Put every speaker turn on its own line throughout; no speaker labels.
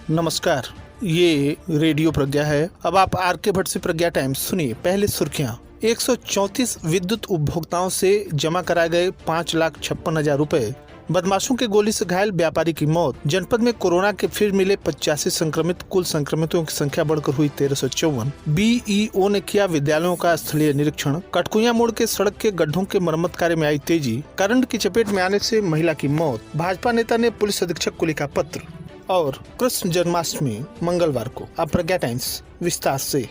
नमस्कार, ये रेडियो प्रज्ञा है। अब आप आर के भट्ट से प्रज्ञा टाइम्स सुनिए। पहले सुर्खियां। 134 विद्युत उपभोक्ताओं से जमा कराए गए 5,56,000 रुपए। बदमाशों के गोली से घायल व्यापारी की मौत। जनपद में कोरोना के फिर मिले 85 संक्रमित। कुल संक्रमितों की संख्या बढ़कर हुई 1354। बीईओ ने किया विद्यालयों का स्थलीय निरीक्षण। कटकुइया मोड़ के सड़क के गड्ढों के मरम्मत कार्य में आई तेजी। करंट की चपेट में आने से महिला की मौत। भाजपा नेता ने पुलिस अधीक्षक को लिखा पत्र। और कृष्ण जन्माष्टमी मंगलवार को। अब प्रज्ञा टाइम्स विस्तार से।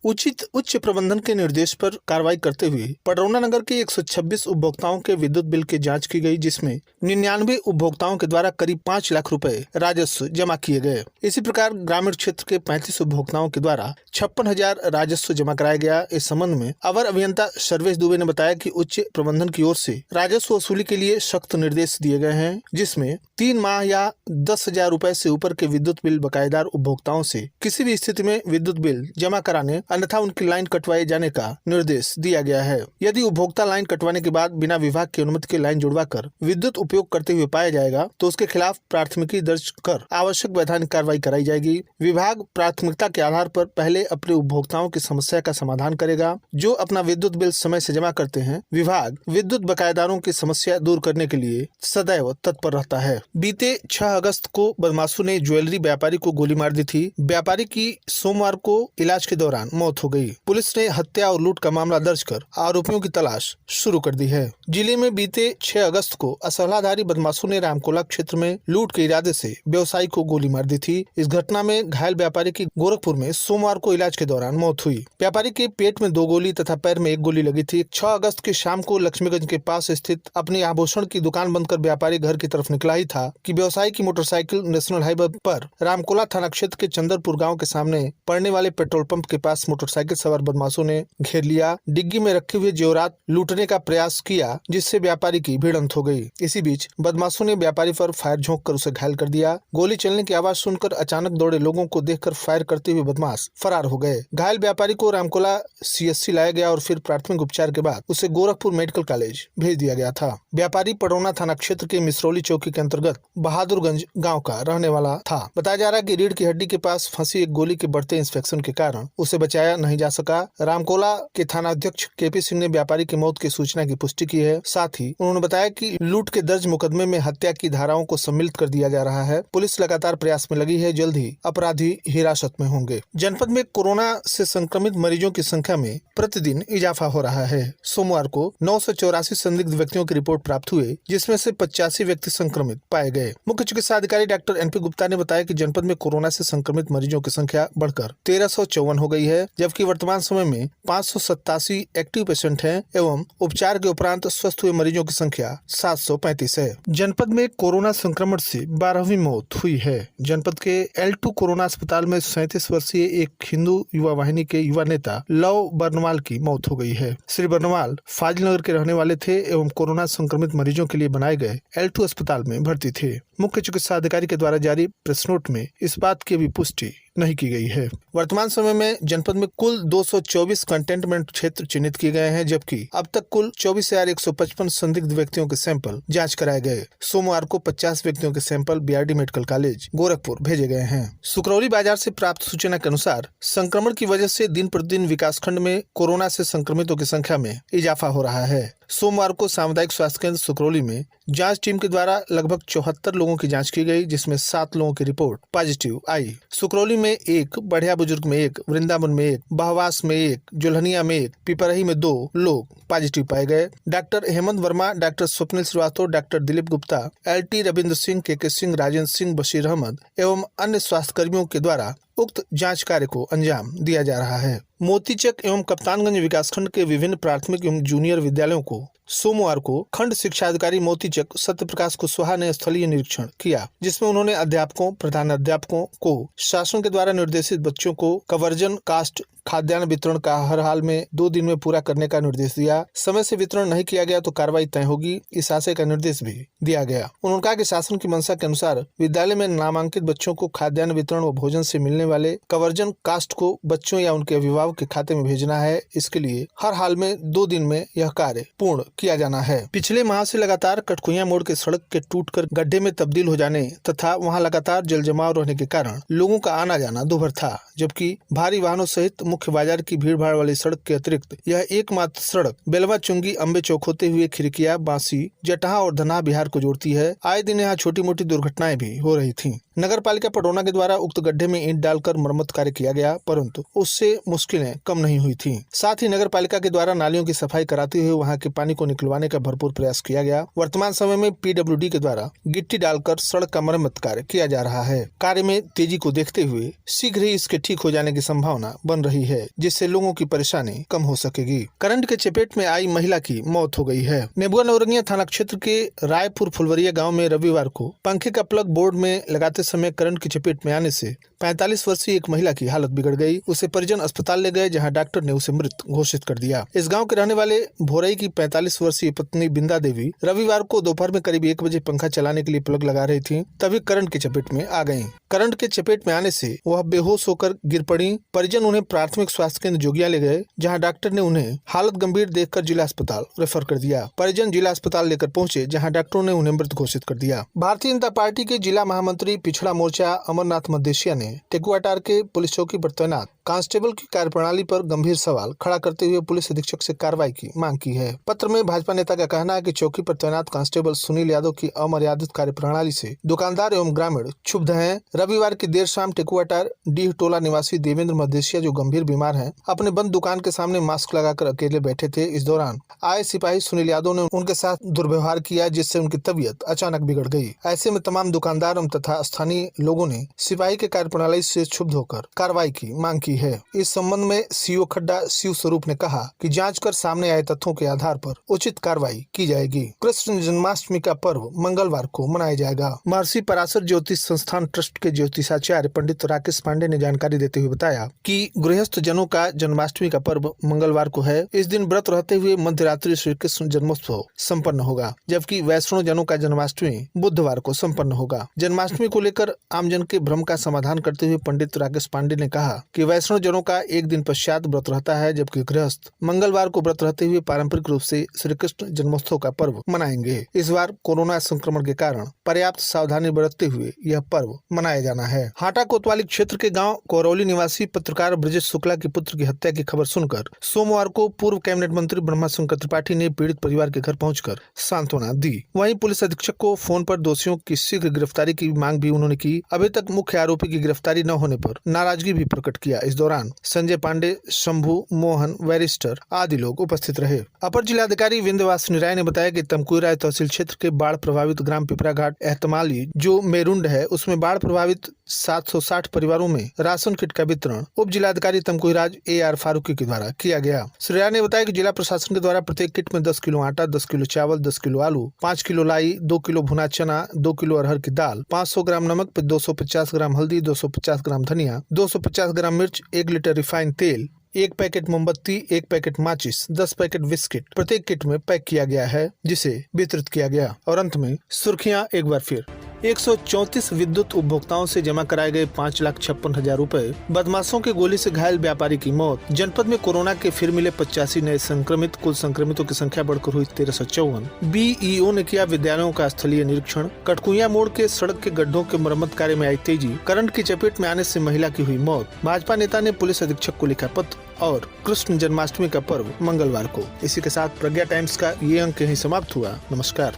उचित उच्च प्रबंधन के निर्देश पर कार्रवाई करते हुए पडरौना नगर के 126 उपभोक्ताओं के विद्युत बिल की जांच की गई, जिसमें 99 उपभोक्ताओं के द्वारा करीब 5 लाख रुपए राजस्व जमा किए गए। इसी प्रकार ग्रामीण क्षेत्र के 35 उपभोक्ताओं के द्वारा 56,000 राजस्व जमा कराया गया। इस संबंध में अवर अभियंता सर्वेश दुबे ने बताया कि उच्च प्रबंधन की ओर से राजस्व वसूली के लिए सख्त निर्देश दिए गए हैं, जिसमें 3 माह या 10,000 रुपए से ऊपर के विद्युत बिल बकायेदार उपभोक्ताओं से किसी भी स्थिति में विद्युत बिल जमा कराने अन्यथा उनकी लाइन कटवाए जाने का निर्देश दिया गया है। यदि उपभोक्ता लाइन कटवाने के बाद बिना विभाग की अनुमति के लाइन जुड़वाकर विद्युत उपयोग करते हुए पाया जाएगा तो उसके खिलाफ प्राथमिकी दर्ज कर आवश्यक वैधानिक कार्रवाई कराई जाएगी। विभाग प्राथमिकता के आधार पर पहले अपने उपभोक्ताओं की समस्या का समाधान करेगा। जो अपना विद्युत बिल समय से जमा करते हैं, विभाग विद्युत बकायेदारों की समस्या दूर करने के लिए सदैव तत्पर रहता है। बीते 6 अगस्त को बदमाशों ने ज्वेलरी व्यापारी को गोली मार दी थी। व्यापारी की सोमवार को इलाज के दौरान मौत हो गई। पुलिस ने हत्या और लूट का मामला दर्ज कर आरोपियों की तलाश शुरू कर दी है। जिले में बीते 6 अगस्त को असलाधारी बदमाशों ने रामकोला क्षेत्र में लूट के इरादे से व्यवसायी को गोली मार दी थी। इस घटना में घायल व्यापारी की गोरखपुर में सोमवार को इलाज के दौरान मौत हुई। व्यापारी के पेट में 2 गोली तथा पैर में 1 गोली लगी थी। 6 अगस्त की शाम को लक्ष्मीगंज के पास स्थित अपनी आभूषण की दुकान बंद कर व्यापारी घर की तरफ निकला ही था कि व्यवसायी की मोटरसाइकिल नेशनल हाईवे पर रामकोला थाना क्षेत्र के चंदरपुर गाँव के सामने पड़ने वाले पेट्रोल पंप के पास मोटरसाइकिल सवार बदमाशों ने घेर लिया। डिग्गी में रखे हुए जेवरात लूटने का प्रयास किया, जिससे व्यापारी की भिड़ंत हो गई। इसी बीच बदमाशों ने व्यापारी पर फायर झोंक कर उसे घायल कर दिया। गोली चलने की आवाज सुनकर अचानक दौड़े लोगों को देखकर फायर करते हुए बदमाश फरार हो गए। घायल व्यापारी को रामकोला सीएससी लाया गया और फिर प्राथमिक उपचार के बाद उसे गोरखपुर मेडिकल कॉलेज भेज दिया गया था। व्यापारी पडरौना थाना क्षेत्र के मिसरौली चौकी के अंतर्गत बहादुरगंज गाँव का रहने वाला था। बताया जा रहा है कि रीढ़ की हड्डी के पास फंसी एक गोली के बढ़ते इंफेक्शन के कारण उसे बचाया नहीं जा सका। रामकोला के थाना अध्यक्ष केपी सिंह ने व्यापारी की मौत की सूचना की पुष्टि की है। साथ ही उन्होंने बताया कि लूट के दर्ज मुकदमे में हत्या की धाराओं को सम्मिलित कर दिया जा रहा है। पुलिस लगातार प्रयास में लगी है, जल्द ही अपराधी हिरासत में होंगे। जनपद में कोरोना से संक्रमित मरीजों की संख्या में प्रतिदिन इजाफा हो रहा है। सोमवार को 984 संदिग्ध व्यक्तियों की रिपोर्ट प्राप्त हुई, जिसमें से 85 व्यक्ति संक्रमित पाए गए। मुख्य चिकित्सा अधिकारी डॉक्टर एनपी गुप्ता ने बताया कि जनपद में कोरोना से संक्रमित मरीजों की संख्या बढ़कर 1354 हो गई है, जबकि वर्तमान समय में 587 एक्टिव पेशेंट हैं एवं उपचार के उपरांत स्वस्थ हुए मरीजों की संख्या 735 है। जनपद में कोरोना संक्रमण से 12वीं मौत हुई है। जनपद के L2 कोरोना अस्पताल में 37 वर्षीय एक हिंदू युवा वाहिनी के युवा नेता लव बर्नवाल की मौत हो गई है। श्री बर्नवाल फाजिल नगर के रहने वाले थे एवं कोरोना संक्रमित मरीजों के लिए बनाए गए L2 अस्पताल में भर्ती थे। मुख्य चिकित्सा अधिकारी के द्वारा जारी प्रेस नोट में इस बात की भी पुष्टि नहीं की गई है। वर्तमान समय में जनपद में कुल 224 कंटेनमेंट क्षेत्र चिन्हित किए गए हैं, जबकि अब तक कुल 24,155 संदिग्ध व्यक्तियों के सैंपल जांच कराए गए। सोमवार को 50 व्यक्तियों के sample BRD medical college Gorakhpur भेजे गए हैं। सुकरौली बाजार से प्राप्त सूचना के अनुसार संक्रमण की वजह से दिन प्रतिदिन विकासखंड में कोरोना से संक्रमितों की संख्या में इजाफा हो रहा है। सोमवार को सामुदायिक स्वास्थ्य केंद्र सुकरौली में जांच टीम के द्वारा लगभग 74 लोगों की जांच की गई, जिसमें 7 लोगों की रिपोर्ट पॉजिटिव आई। सुकरौली में 1, बढ़िया बुजुर्ग में 1, वृंदावन में 1, बहवास में 1, जुल्हनिया में 1, पिपरही में 2 लोग पॉजिटिव पाए गए। Doctor Hemant Verma, doctor Swapnil Srivastava, doctor Dilip Gupta, LT Ravindra Singh, KK Singh, Rajendra Singh, Bashir Ahmed एवं अन्य स्वास्थ्य कर्मियों के द्वारा उक्त जांच कार्य को अंजाम दिया जा रहा है। मोतीचक एवं कप्तानगंज विकासखंड के विभिन्न प्राथमिक एवं जूनियर विद्यालयों को सोमवार को खंड शिक्षा अधिकारी मोतीचक सत्य प्रकाश कुशवाहा ने स्थलीय निरीक्षण किया, जिसमें उन्होंने अध्यापकों, प्रधानाध्यापकों को शासन के द्वारा निर्देशित बच्चों को कवर्जन कास्ट खाद्यान्न वितरण का हर हाल में 2 दिन में पूरा करने का निर्देश दिया। समय से वितरण नहीं किया गया तो कार्रवाई तय होगी, इस आशय का निर्देश भी दिया गया। उन्होंने कहा कि शासन की मंशा के अनुसार विद्यालय में नामांकित बच्चों को खाद्यान्न वितरण व भोजन से मिलने वाले कवर्जन कास्ट को बच्चों या उनके अभिभावक के खाते में भेजना है। इसके लिए हर हाल में 2 दिन में यह कार्य पूर्ण किया जाना है। पिछले माह से लगातार कटकुइया मोड़ के सड़क के टूटकर गड्ढे में तब्दील हो जाने तथा वहां लगातार जल जमाव रहने के कारण लोगों का आना जाना दूभर था, जबकि भारी वाहनों सहित मुख्य बाजार की भीड़ भाड़ वाली सड़क के अतिरिक्त यह एकमात्र सड़क बेलवा चुंगी अम्बे चौक होते हुए खिरकिया, बांसी, जटहा और धनहा बिहार को जोड़ती है। आए दिन यहाँ छोटी मोटी दुर्घटनाएं भी हो रही थीं। नगर पालिका पटौना के द्वारा उक्त गड्ढे में ईंट डालकर मरम्मत कार्य किया गया, परंतु उससे मुश्किलें कम नहीं हुई थीं। साथ ही नगर पालिका के द्वारा नालियों की सफाई कराते हुए वहां के पानी को निकलवाने का भरपूर प्रयास किया गया। वर्तमान समय में PWD के द्वारा गिट्टी डालकर सड़क का मरम्मत कार्य किया जा रहा है। कार्य में तेजी को देखते हुए शीघ्र ही इसके ठीक हो जाने की संभावना बन रही है, जिससे लोगों की परेशानी कम हो सकेगी। करंट के चपेट में आई महिला की मौत हो गई है। नेबुआ नौरंगिया थाना क्षेत्र के रायपुर फुलवरिया गाँव में रविवार को पंखे का प्लग बोर्ड में लगाते समय करंट की चपेट में आने से 45 वर्षीय एक महिला की हालत बिगड़ गई। उसे परिजन अस्पताल ले गए, जहां डॉक्टर ने उसे मृत घोषित कर दिया। इस गांव के रहने वाले भोरई की 45 वर्षीय पत्नी बिंदा देवी रविवार को दोपहर में करीब 1 बजे पंखा चलाने के लिए प्लग लगा रही थी, तभी करंट की चपेट में आ गयी। करंट के चपेट में आने से वह बेहोश होकर गिर पड़ी। परिजन उन्हें प्राथमिक स्वास्थ्य केंद्र जोगिया ले गए, जहाँ डॉक्टर ने उन्हें हालत गंभीर देखकर जिला अस्पताल रेफर कर दिया। परिजन जिला अस्पताल लेकर पहुंचे, जहाँ डॉक्टरों ने उन्हें मृत घोषित कर दिया। भारतीय जनता पार्टी के जिला महामंत्री पिछड़ा मोर्चा अमरनाथ मदेशिया ने टेकुआटार के पुलिस चौकी पर तैनात कांस्टेबल की कार्यप्रणाली पर गंभीर सवाल खड़ा करते हुए पुलिस अधीक्षक से कार्रवाई की मांग की है। पत्र में भाजपा नेता का कहना है कि चौकी पर तैनात कांस्टेबल सुनील यादव की अमर्यादित कार्यप्रणाली से दुकानदार एवं ग्रामीण क्षुब्ध हैं। रविवार की देर शाम टेकुआटार डीह टोला निवासी देवेंद्र मदेशिया, जो गंभीर बीमार हैं, अपने बंद दुकान के सामने मास्क लगाकर अकेले बैठे थे। इस दौरान आए सिपाही सुनील यादव ने उनके साथ दुर्व्यवहार किया, जिससे उनकी तबीयत अचानक बिगड़ गई। ऐसे में तमाम दुकानदार तथा स्थानीय लोगों ने सिपाही के कार्यप्रणाली से क्षुब्ध होकर कार्रवाई की मांग की है। इस संबंध में सीओ खड्डा शिव स्वरूप ने कहा कि जांच कर सामने आए तथ्यों के आधार पर उचित कार्रवाई की जाएगी। कृष्ण जन्माष्टमी का पर्व मंगलवार को मनाया जाएगा। महर्षि पराशर ज्योतिष संस्थान ट्रस्ट के ज्योतिषाचार्य पंडित राकेश पांडे ने जानकारी देते हुए बताया कि गृहस्थ जनों का जन्माष्टमी का पर्व मंगलवार को है। इस दिन व्रत रहते हुए मध्य रात्रि श्री कृष्ण जन्मोत्सव संपन्न होगा, जबकि वैष्णव जनों का जन्माष्टमी बुधवार को संपन्न होगा। जन्माष्टमी को लेकर आमजन के भ्रम का समाधान करते हुए पंडित राकेश पांडे ने कहा कि वैष्णव जनों का एक दिन पश्चात व्रत रहता है, जबकि गृहस्थ मंगलवार को व्रत रहते हुए पारंपरिक रूप से श्री कृष्ण जन्मोत्सव का पर्व मनाएंगे। इस बार कोरोना संक्रमण के कारण पर्याप्त सावधानी बरतते हुए यह पर्व मनाया जाना है। हाटा कोतवाली क्षेत्र के गांव कोरौली निवासी पत्रकार ब्रजेश शुक्ला के पुत्र की हत्या की खबर सुनकर सोमवार को पूर्व कैबिनेट मंत्री ब्रह्माशंकर त्रिपाठी ने पीड़ित परिवार के घर पहुंचकर सांत्वना दी। वहीं पुलिस अधीक्षक को फोन पर दोषियों की शीघ्र गिरफ्तारी की मांग भी उन्होंने की। अभी तक मुख्य आरोपी की गिरफ्तारी न होने पर नाराजगी भी प्रकट किया। इस दौरान संजय पांडे, शंभू, मोहन, वैरिस्टर आदि लोग उपस्थित रहे। अपर जिलाधिकारी विंध्यवासिनी राय ने बताया कि तमकुई राय तहसील क्षेत्र के बाढ़ प्रभावित ग्राम पिपरा घाट एहतमाली जो मेरुंड है, उसमें बाढ़ प्रभावित 760 परिवारों में राशन किट का वितरण उप जिलाधिकारी तमकुई राज AR फारूकी के द्वारा किया गया। श्री राय ने बताया कि जिला प्रशासन के द्वारा प्रत्येक किट में 10 किलो आटा, 10 किलो चावल, 10 किलो आलू, 5 किलो लाई, 2 किलो भुना चना, 2 किलो अरहर की दाल, 500 ग्राम नमक, 250 ग्राम हल्दी, 250 ग्राम धनिया, 250 ग्राम मिर्च, 1 लीटर रिफाइंड तेल, 1 पैकेट मोमबत्ती, 1 पैकेट माचिस, 10 पैकेट बिस्किट प्रत्येक किट में पैक किया गया है, जिसे वितरित किया गया। और अंत में सुर्खियां एक बार फिर। 134 विद्युत उपभोक्ताओं से जमा कराए गए 5,56,000 रुपए। बदमाशों के गोली से घायल व्यापारी की मौत। जनपद में कोरोना के फिर मिले 85 नए संक्रमित। कुल संक्रमितों की संख्या बढ़कर हुई 1354। BEO ने किया विद्यालयों का स्थलीय निरीक्षण। कटकुइया मोड़ के सड़क के गड्ढों के मरम्मत कार्य में आई तेजी। करंट की चपेट में आने से महिला की हुई मौत। भाजपा नेता ने पुलिस अधीक्षक को लिखा पत्र। और कृष्ण जन्माष्टमी का पर्व मंगलवार को। इसी के साथ प्रज्ञा टाइम्स का ये अंक यहीं समाप्त हुआ। नमस्कार।